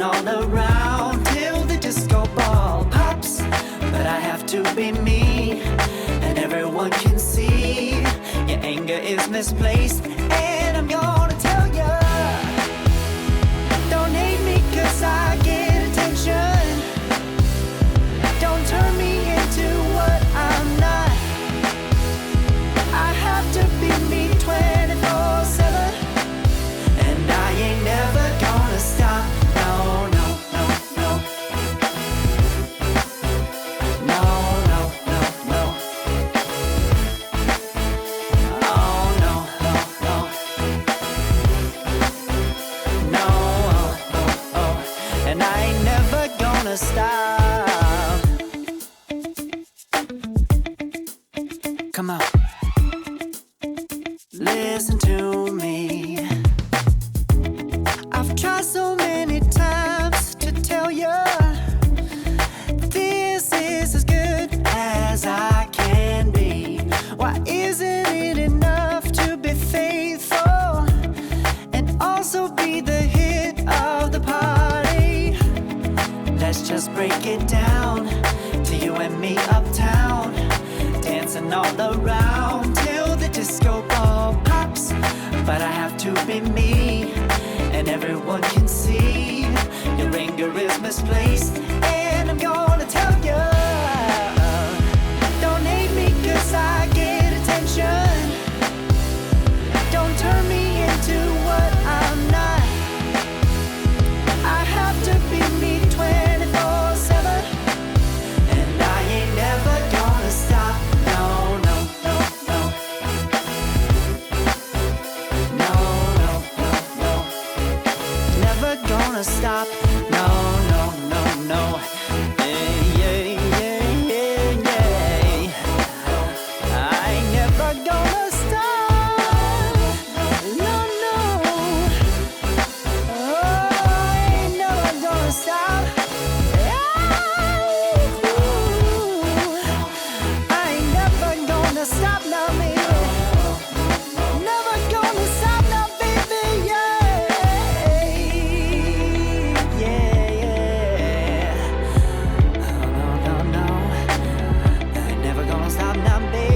all around till the disco ball pops. But I have to be me, and everyone can see your anger is misplaced. And I'm gonna tell ya, don't hate me 'cause I get attention. Don't turn me into what I'm not. I have to be me 24/7, and I ain't never gonna stop. No, no, no, no. No, no, no, no. Oh, no, no, no. No, oh, oh, oh. And I ain't never gonna stop. Come on. Listen to me. I've tried so many times to tell you this is as good as I can be. Why isn't it enough to be faithful and also be the hit of the party? Let's just break it down to you and me uptown, dancing all around till the disco ball pops. But I have to be me, and everyone can see your anger is misplaced. And I'm gonna tell you, don't hate me 'cause I get attention. Don't turn me into what I'm not. I have to be me 24/7, and I ain't never gonna stop. No, no, no, no. No, no, no, no. Never gonna stop. No, no, no, no. Yeah, yeah, yeah, yeah, yeah. I ain't never gonna stop. No, no. Oh, I ain't never gonna stop. I ain't never gonna stop now, baby. Never gonna stop now, baby. Yeah, yeah, yeah. Oh, no, no, no. I ain't never gonna stop now, baby.